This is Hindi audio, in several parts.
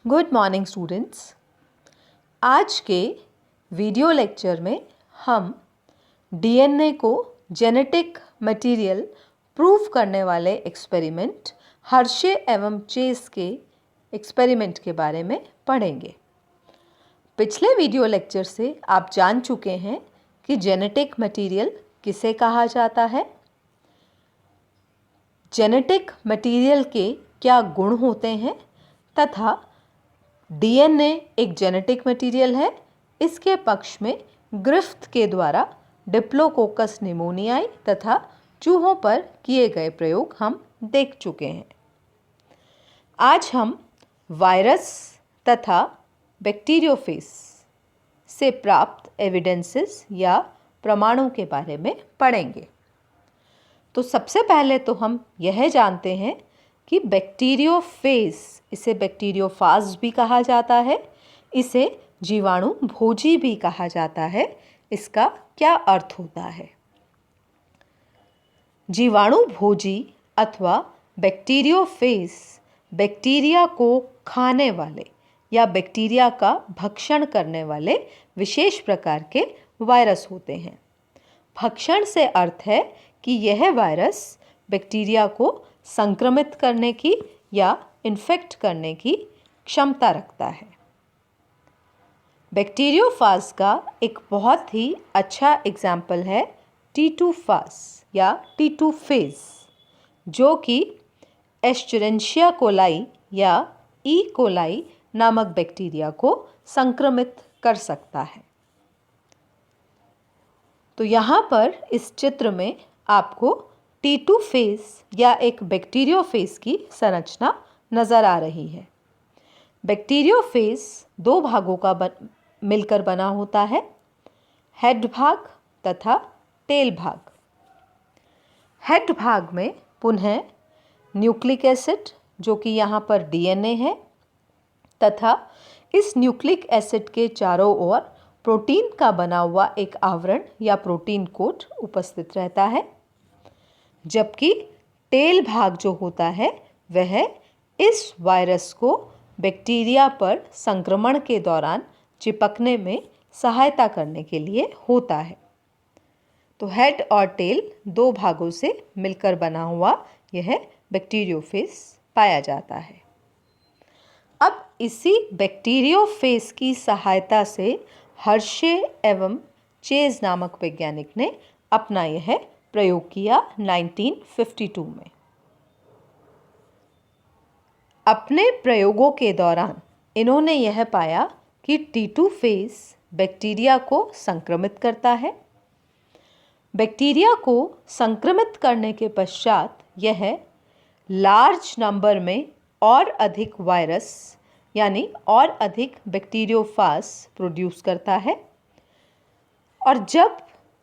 Good morning students. आज के वीडियो लेक्चर में हम डीएनए को जेनेटिक मटेरियल प्रूव करने वाले एक्सपेरिमेंट हर्शे एवं चेस के एक्सपेरिमेंट के बारे में पढ़ेंगे। पिछले वीडियो लेक्चर से आप जान चुके हैं कि जेनेटिक मटेरियल किसे कहा जाता है, जेनेटिक मटेरियल के क्या गुण होते हैं तथा डीएनए एक जेनेटिक मटेरियल है। इसके पक्ष में ग्रिफ्थ के द्वारा डिप्लोकोकस निमोनियाई तथा चूहों पर किए गए प्रयोग हम देख चुके हैं। आज हम वायरस तथा बैक्टीरियोफेज से प्राप्त एविडेंसेस या प्रमाणों के बारे में पढ़ेंगे। तो सबसे पहले तो हम यह जानते हैं कि बैक्टीरियोफेज, इसे बैक्टीरियोफाज भी कहा जाता है, इसे जीवाणु भोजी भी कहा जाता है। इसका क्या अर्थ होता है? जीवाणु भोजी अथवा बैक्टीरियोफेज बैक्टीरिया को खाने वाले या बैक्टीरिया का भक्षण करने वाले विशेष प्रकार के वायरस होते हैं। भक्षण से अर्थ है कि यह वायरस बैक्टीरिया को संक्रमित करने की या इन्फेक्ट करने की क्षमता रखता है। बैक्टीरियोफाज का एक बहुत ही अच्छा एग्जाम्पल है T2 फाज या T2 फेज, जो कि एस्चेरिचिया कोलाई या ई कोलाई नामक बैक्टीरिया को संक्रमित कर सकता है। तो यहाँ पर इस चित्र में आपको T2 फेज या एक बैक्टीरियोफेज की संरचना नज़र आ रही है। बैक्टीरियोफेज दो भागों का मिलकर बना होता है, हेड भाग तथा टेल भाग। हेड भाग में पुनः न्यूक्लिक एसिड, जो कि यहाँ पर डीएनए है, तथा इस न्यूक्लिक एसिड के चारों ओर प्रोटीन का बना हुआ एक आवरण या प्रोटीन कोट उपस्थित रहता है। जबकि टेल भाग जो होता है वह इस वायरस को बैक्टीरिया पर संक्रमण के दौरान चिपकने में सहायता करने के लिए होता है। तो हेड और टेल दो भागों से मिलकर बना हुआ यह बैक्टीरियोफेज पाया जाता है। अब इसी बैक्टीरियोफेज की सहायता से हर्शे एवं चेज नामक वैज्ञानिक ने अपना यह प्रयोग किया 1952 में। अपने प्रयोगों के दौरान इन्होंने यह पाया कि T2 फेज बैक्टीरिया को संक्रमित करता है। बैक्टीरिया को संक्रमित करने के पश्चात यह लार्ज नंबर में और अधिक वायरस यानी और अधिक बैक्टीरियोफाज प्रोड्यूस करता है, और जब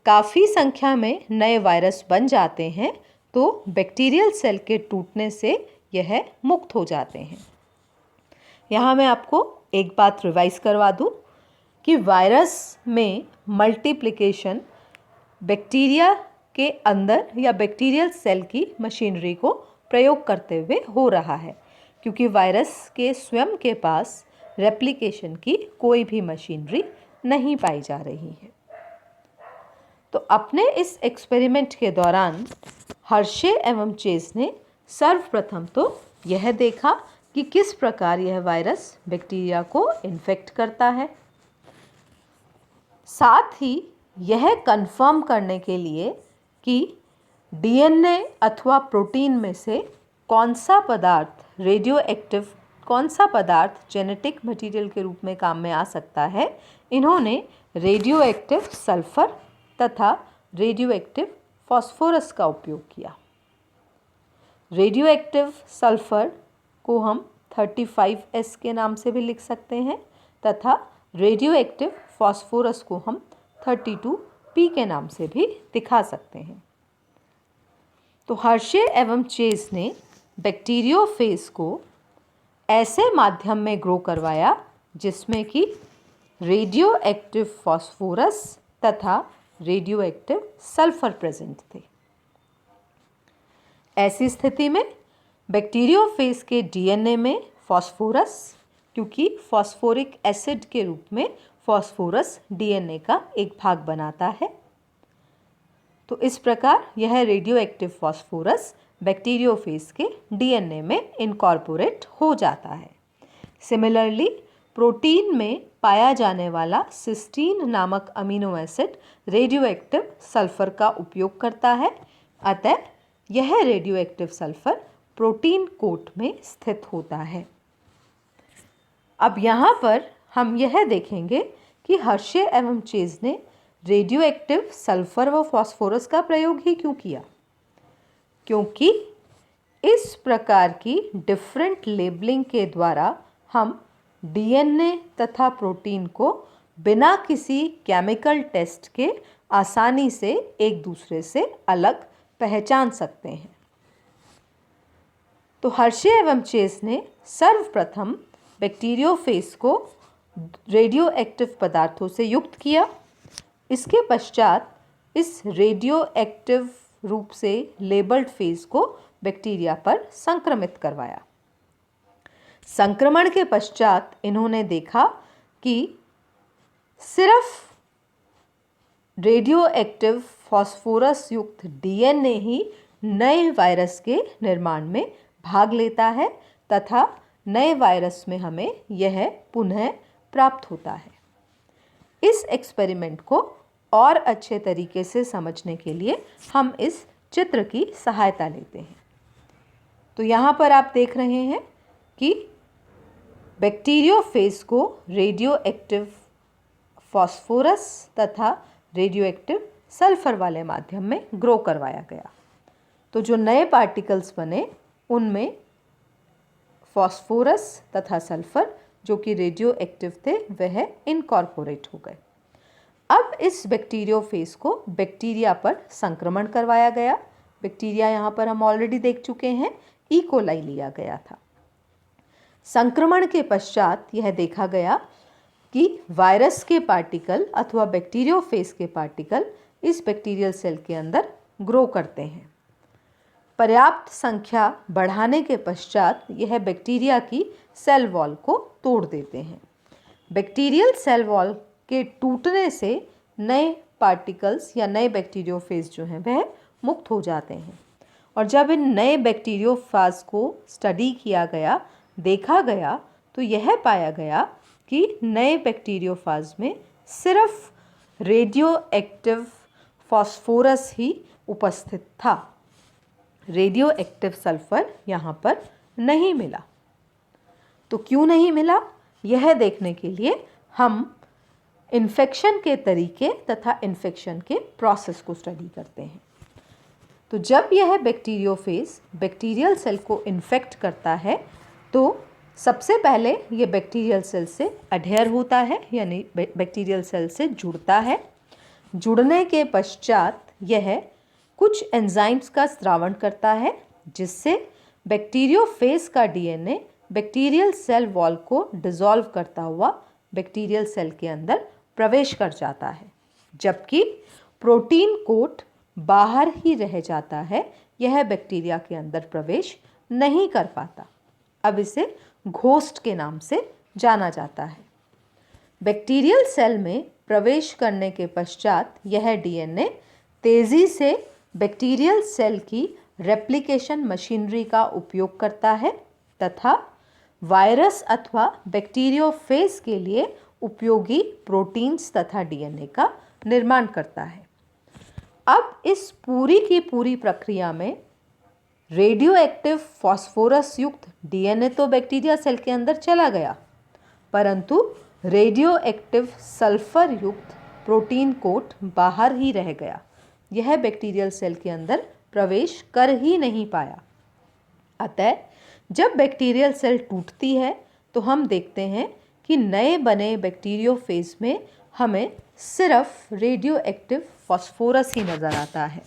काफ़ी संख्या में नए वायरस बन जाते हैं तो बैक्टीरियल सेल के टूटने से यह मुक्त हो जाते हैं। यहाँ मैं आपको एक बात रिवाइज करवा दूँ कि वायरस में मल्टीप्लिकेशन बैक्टीरिया के अंदर या बैक्टीरियल सेल की मशीनरी को प्रयोग करते हुए हो रहा है, क्योंकि वायरस के स्वयं के पास रेप्लिकेशन की कोई भी मशीनरी नहीं पाई जा रही है। तो अपने इस एक्सपेरिमेंट के दौरान हर्शे एवं चेस ने सर्वप्रथम तो यह देखा कि किस प्रकार यह वायरस बैक्टीरिया को इन्फेक्ट करता है। साथ ही यह कंफर्म करने के लिए कि डीएनए अथवा प्रोटीन में से कौन सा पदार्थ रेडियो एक्टिव, कौन सा पदार्थ जेनेटिक मटेरियल के रूप में काम में आ सकता है, इन्होंने रेडियो एक्टिव सल्फर तथा रेडियो एक्टिव फास्फोरस का उपयोग किया। रेडियो एक्टिव सल्फर को हम 35S के नाम से भी लिख सकते हैं तथा रेडियो एक्टिव फास्फोरस को हम 32P के नाम से भी दिखा सकते हैं। तो हर्शे एवं चेस ने बैक्टीरियोफेज को ऐसे माध्यम में ग्रो करवाया जिसमें कि रेडियो एक्टिव फास्फोरस तथा रेडियो एक्टिव सल्फर प्रेजेंट थे। ऐसी स्थिति में बैक्टीरियोफेज के डीएनए में फास्फोरस क्योंकि फॉस्फोरिक एसिड के रूप में फॉस्फोरस डीएनए का एक भाग बनाता है। तो इस प्रकार यह रेडियो एक्टिव फॉस्फोरस बैक्टीरियोफेज के डीएनए में इनकॉर्पोरेट हो जाता है। सिमिलरली प्रोटीन में पाया जाने वाला सिस्टीन नामक amino acid radioactive sulphur का उपयोग करता है। अतः यह radioactive sulphur protein coat में स्थित होता है। अब यहाँ पर हम यह देखेंगे कि हर्शे एवं चेज ने रेडियो एक्टिव सल्फर व फॉस्फोरस का प्रयोग ही क्यों किया? क्योंकि इस प्रकार की डिफरेंट लेबलिंग के द्वारा हम डीएनए तथा प्रोटीन को बिना किसी केमिकल टेस्ट के आसानी से एक दूसरे से अलग पहचान सकते हैं। तो हर्शे एवं चेज ने सर्वप्रथम बैक्टीरियोफेज को रेडियो एक्टिव पदार्थों से युक्त किया। इसके पश्चात इस रेडियो एक्टिव रूप से लेबल्ड फेज को बैक्टीरिया पर संक्रमित करवाया। संक्रमण के पश्चात इन्होंने देखा कि सिर्फ रेडियो एक्टिव फॉस्फोरस युक्त डीएनए ही नए वायरस के निर्माण में भाग लेता है तथा नए वायरस में हमें यह पुनः प्राप्त होता है। इस एक्सपेरिमेंट को और अच्छे तरीके से समझने के लिए हम इस चित्र की सहायता लेते हैं। तो यहाँ पर आप देख रहे हैं कि बैक्टीरियोफेज को रेडियो एक्टिव फॉस्फोरस तथा रेडियो एक्टिव सल्फर वाले माध्यम में ग्रो करवाया गया। तो जो नए पार्टिकल्स बने उनमें फॉस्फोरस तथा सल्फर जो कि रेडियो एक्टिव थे वह इनकॉर्पोरेट हो गए। अब इस बैक्टीरियोफेज को बैक्टीरिया पर संक्रमण करवाया गया। बैक्टीरिया यहाँ पर हम ऑलरेडी देख चुके हैं, ई कोलाई लिया गया था। संक्रमण के पश्चात यह देखा गया कि वायरस के पार्टिकल अथवा बैक्टीरियोफेज के पार्टिकल इस बैक्टीरियल सेल के अंदर ग्रो करते हैं। पर्याप्त संख्या बढ़ाने के पश्चात यह बैक्टीरिया की सेल वॉल को तोड़ देते हैं। बैक्टीरियल सेल वॉल के टूटने से नए पार्टिकल्स या नए बैक्टीरियोफेज जो हैं वह मुक्त हो जाते हैं। और जब इन नए बैक्टीरियोफेज को स्टडी किया गया, देखा गया, तो यह पाया गया कि नए बैक्टीरियोफेज में सिर्फ रेडियो एक्टिव फॉस्फोरस ही उपस्थित था। रेडियो एक्टिव सल्फर यहाँ पर नहीं मिला। तो क्यों नहीं मिला, यह देखने के लिए हम इन्फेक्शन के तरीके तथा इन्फेक्शन के प्रोसेस को स्टडी करते हैं। तो जब यह बैक्टीरियोफेज बैक्टीरियल सेल को इन्फेक्ट करता है तो सबसे पहले ये बैक्टीरियल सेल से अडेयर होता है, यानी बैक्टीरियल सेल से जुड़ता है। जुड़ने के पश्चात यह कुछ एंजाइम्स का स्रावण करता है जिससे बैक्टीरियोफेज का डीएनए बैक्टीरियल सेल वॉल को डिसॉल्व करता हुआ बैक्टीरियल सेल के अंदर प्रवेश कर जाता है, जबकि प्रोटीन कोट बाहर ही रह जाता है, यह बैक्टीरिया के अंदर प्रवेश नहीं कर पाता। अब इसे घोस्ट के नाम से जाना जाता है। बैक्टीरियल सेल में प्रवेश करने के पश्चात यह डीएनए तेज़ी से बैक्टीरियल सेल की रेप्लिकेशन मशीनरी का उपयोग करता है तथा वायरस अथवा बैक्टीरियोफेज के लिए उपयोगी प्रोटीन्स तथा डीएनए का निर्माण करता है। अब इस पूरी की पूरी प्रक्रिया में रेडियो एक्टिव फॉस्फोरस युक्त डीएनए तो बैक्टीरिया सेल के अंदर चला गया, परंतु रेडियो एक्टिव सल्फर युक्त प्रोटीन कोट बाहर ही रह गया। यह बैक्टीरियल सेल के अंदर प्रवेश कर ही नहीं पाया। अतः जब बैक्टीरियल सेल टूटती है तो हम देखते हैं कि नए बने बैक्टीरियोफेज में हमें सिर्फ रेडियो एक्टिव फॉस्फोरस ही नज़र आता है,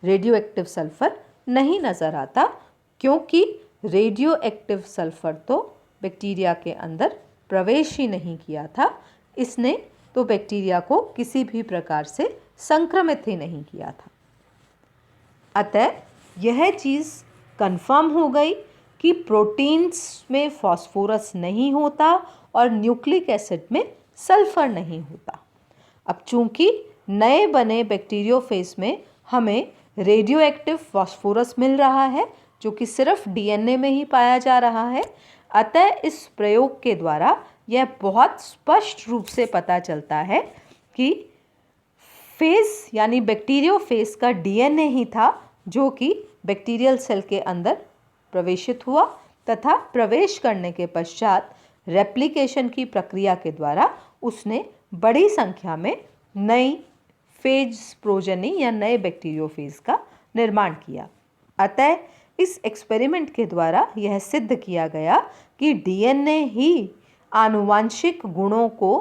रेडियो एक्टिव सल्फर नहीं नज़र आता, क्योंकि रेडियो एक्टिव सल्फर तो बैक्टीरिया के अंदर प्रवेश ही नहीं किया था। इसने तो बैक्टीरिया को किसी भी प्रकार से संक्रमित ही नहीं किया था। अतः यह चीज़ कंफर्म हो गई कि कि प्रोटीन्स में फास्फोरस नहीं होता और न्यूक्लिक एसिड में सल्फर नहीं होता। अब चूंकि नए बने बैक्टीरियोफेज में हमें रेडियो एक्टिव फास्फोरस मिल रहा है जो कि सिर्फ डीएनए में ही पाया जा रहा है, अतः इस प्रयोग के द्वारा यह बहुत स्पष्ट रूप से पता चलता है कि फेज यानी बैक्टीरियोफेज का डीएनए ही था जो कि बैक्टीरियल सेल के अंदर प्रवेशित हुआ तथा प्रवेश करने के पश्चात रेप्लिकेशन की प्रक्रिया के द्वारा उसने बड़ी संख्या में नई फेज प्रोजेनी या नए बैक्टीरियोफेज का निर्माण किया। अतः इस एक्सपेरिमेंट के द्वारा यह सिद्ध किया गया कि डीएनए ही आनुवांशिक गुणों को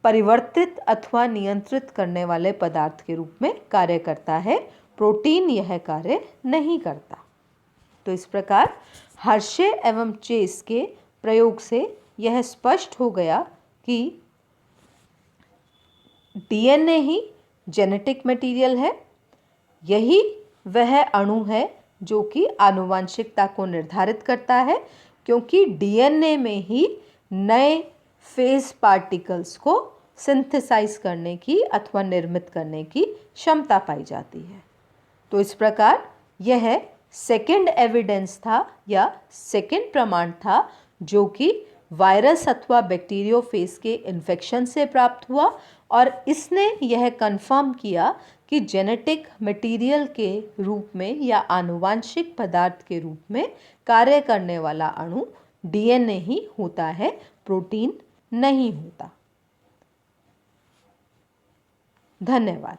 परिवर्तित अथवा नियंत्रित करने वाले पदार्थ के रूप में कार्य करता है, प्रोटीन यह कार्य नहीं करता। तो इस प्रकार हर्शे एवं चेस के प्रयोग से यह स्पष्ट हो गया कि डीएनए ही जेनेटिक मटेरियल है, यही वह अणु है जो कि आनुवांशिकता को निर्धारित करता है, क्योंकि डीएनए में ही नए फेज पार्टिकल्स को सिंथेसाइज करने की अथवा निर्मित करने की क्षमता पाई जाती है। तो इस प्रकार यह सेकंड एविडेंस था या सेकंड प्रमाण था जो कि वायरस अथवा बैक्टीरियोफेज के इन्फेक्शन से प्राप्त हुआ और इसने यह कंफर्म किया कि जेनेटिक मटेरियल के रूप में या आनुवांशिक पदार्थ के रूप में कार्य करने वाला अणु डीएनए ही होता है, प्रोटीन नहीं होता। धन्यवाद।